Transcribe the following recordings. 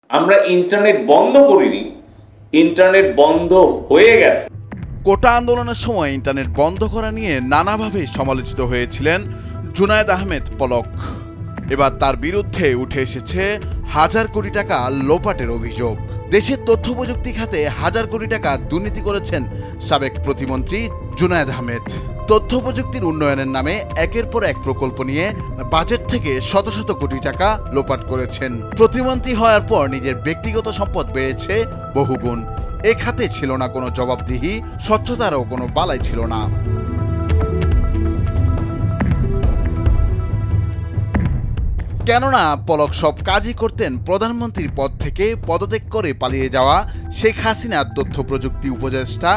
আমরা ইন্টারনেট বন্ধ করিনি, ইন্টারনেট বন্ধ হয়ে গেছে। কোটা আন্দোলনের সময় ইন্টারনেট বন্ধ করা নিয়ে নানাভাবে সমালোচিত হয়েছিলেন জুনায়েদ আহমেদ পলক। এবার তার বিরুদ্ধে উঠে এসেছে হাজার কোটি টাকা লোপাটের অভিযোগ। দেশের তথ্য প্রযুক্তি খাতে হাজার কোটি টাকা দুর্নীতি করেছেন সাবেক প্রতিমন্ত্রী জুনায়েদ আহমেদ। তথ্য প্রযুক্তির উন্নয়নের নামে একের পর এক প্রকল্প নিয়ে বাজেট থেকে শত শত কোটি টাকা লোপাট করেছেন। প্রতিমন্ত্রী হওয়ার পর নিজের ব্যক্তিগত সম্পদ বেড়েছে বহুগুণ। এ খাতে ছিল না কোনো জবাবদিহি, স্বচ্ছতারও কোনো বালাই ছিল না। কেননা পলক সব কাজই করতেন প্রধানমন্ত্রীর পদ থেকে পদত্যাগ করে পালিয়ে যাওয়া শেখ হাসিনার তথ্য প্রযুক্তি উপদেষ্টা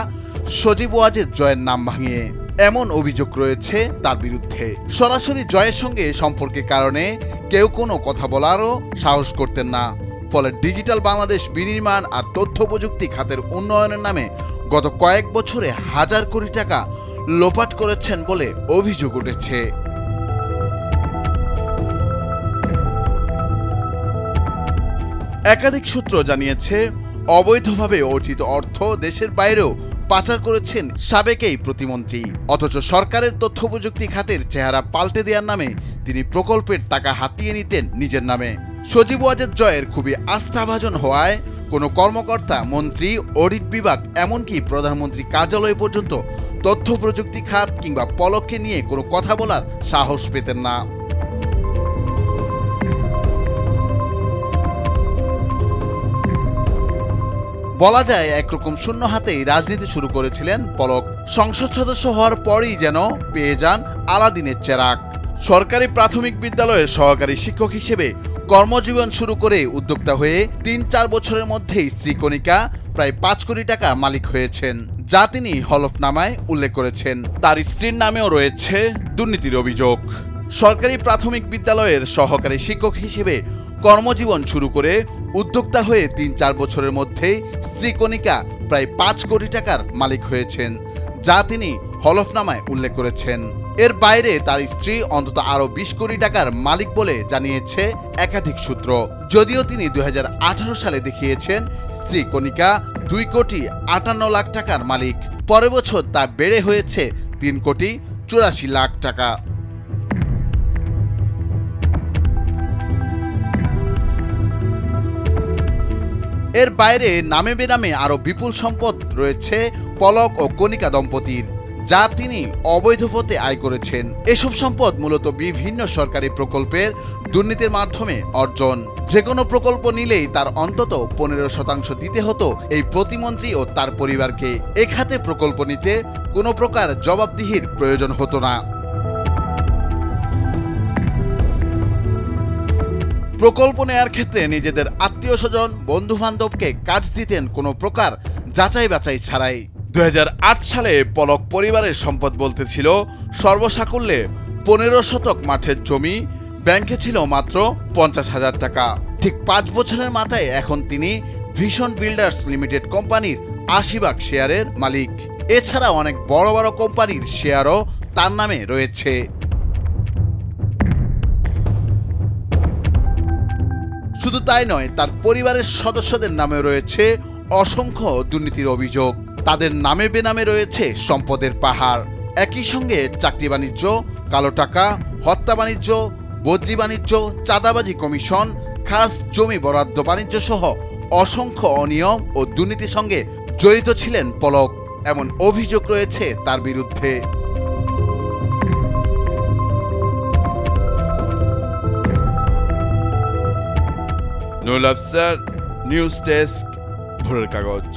সজীব ওয়াজেদ জয়ের নাম ভাঙিয়ে। এমন অভিযোগ রয়েছে তার বিরুদ্ধে। সরাসরি জয়ের সঙ্গে সম্পর্কের কারণে কেউ কোনো কথা বলারও সাহস করতেন না। ফলে ডিজিটাল বাংলাদেশ বিনির্মাণ আর তথ্য প্রযুক্তি খাতের উন্নয়নের নামে গত কয়েক বছরে হাজার কোটি টাকা লোপাট করেছেন বলে অভিযোগ উঠেছে। একাধিক সূত্র জানিয়েছে, অবৈধভাবে অর্জিত অর্থ দেশের বাইরেও পাচার করেছেন সাবেক এই প্রতিমন্ত্রী। অথচ সরকারের তথ্য প্রযুক্তি খাতের চেহারা পাল্টে দেওয়ার নামে তিনি প্রকল্পের টাকা হাতিয়ে নিতেন নিজের নামে। সজীব ওয়াজেদ জয়ের খুবই আস্থাভাজন হওয়ায় কোনো কর্মকর্তা, মন্ত্রী, অডিট বিভাগ, এমনকি প্রধানমন্ত্রী কার্যালয় পর্যন্ত তথ্য প্রযুক্তি খাত কিংবা পলককে নিয়ে কোনো কথা বলার সাহস পেতেন না। বলা যায় একরকম শূন্য হাতেই রাজনীতি শুরু করেছিলেন পলক। সংসদ সদস্য হওয়ার পরই যেন পেয়ে যান আলাদিনের চেরাগ। সরকারি প্রাথমিক বিদ্যালয়ের সহকারী শিক্ষক হিসেবে কর্মজীবন শুরু করে উদ্যোক্তা হয়ে ৩-৪ বছরের মধ্যেই স্ত্রী কণিকা প্রায় ৫ কোটি টাকা মালিক হয়েছেন, যা তিনি হলফনামায় উল্লেখ করেছেন। তার স্ত্রীর নামেও রয়েছে দুর্নীতির অভিযোগ। সরকারি প্রাথমিক বিদ্যালয়ের সহকারী শিক্ষক হিসেবে কর্মজীবন শুরু করে উদ্যোক্তা হয়ে ৩-৪ বছরের মধ্যেই স্ত্রী কণিকা প্রায় ৫ কোটি টাকার মালিক হয়েছেন, যা তিনি হলফনামায় উল্লেখ করেছেন। এর বাইরে তার স্ত্রী অন্তত আরও ২০ কোটি টাকার মালিক বলে জানিয়েছে একাধিক সূত্র। যদিও তিনি ২০১৮ সালে দেখিয়েছেন স্ত্রী কণিকা ২ কোটি ৫৮ লাখ টাকার মালিক। পরের বছর তা বেড়ে হয়েছে ৩ কোটি ৮৪ লাখ টাকা। এর বাইরে নামে বেনামে আরও বিপুল সম্পদ রয়েছে পলক ও কণিকা দম্পতির, যা তিনি অবৈধ পথে আয় করেছেন। এসব সম্পদ মূলত বিভিন্ন সরকারি প্রকল্পের দুর্নীতির মাধ্যমে অর্জন। যে কোনো প্রকল্প নিলেই তার অন্তত ১৫% দিতে হতো এই প্রতিমন্ত্রী ও তার পরিবারকে। এ খাতে প্রকল্প নিতে কোনো প্রকার জবাবদিহির প্রয়োজন হতো না। প্রকল্প নেয়ার ক্ষেত্রে নিজেদের আত্মীয় স্বজন, বন্ধু বান্ধবকে কাজ দিতেন কোনো প্রকার যাচাই বাছাই ছাড়াই। ২০০৮ সালে পলক পরিবারের সম্পদ বলতে ছিল সর্বসাকুল্যে ১৫ শতক মাঠের জমি, ব্যাংকে ছিল মাত্র ৫০,০০০ টাকা। ঠিক ৫ বছরের মাথায় এখন তিনি ভিশন বিল্ডার্স লিমিটেড কোম্পানির ৮০% শেয়ারের মালিক। এছাড়া অনেক বড় বড় কোম্পানির শেয়ারও তার নামে রয়েছে। শুধু তাই নয়, তার পরিবারের সদস্যদের নামে রয়েছে অসংখ্য দুর্নীতির অভিযোগ। তাদের নামে বেনামে রয়েছে সম্পদের পাহাড়। একই সঙ্গে চাকরি বাণিজ্য, কালো টাকা, হত্যা বাণিজ্য, বদলি বাণিজ্য, চাঁদাবাজি কমিশন, খাস জমি বরাদ্দ বাণিজ্য সহ অসংখ্য অনিয়ম ও দুর্নীতির সঙ্গে জড়িত ছিলেন পলক, এমন অভিযোগ রয়েছে তার বিরুদ্ধে। নুরুল আফসার, নিউজ ডেস্ক, ভোরের কাগজ।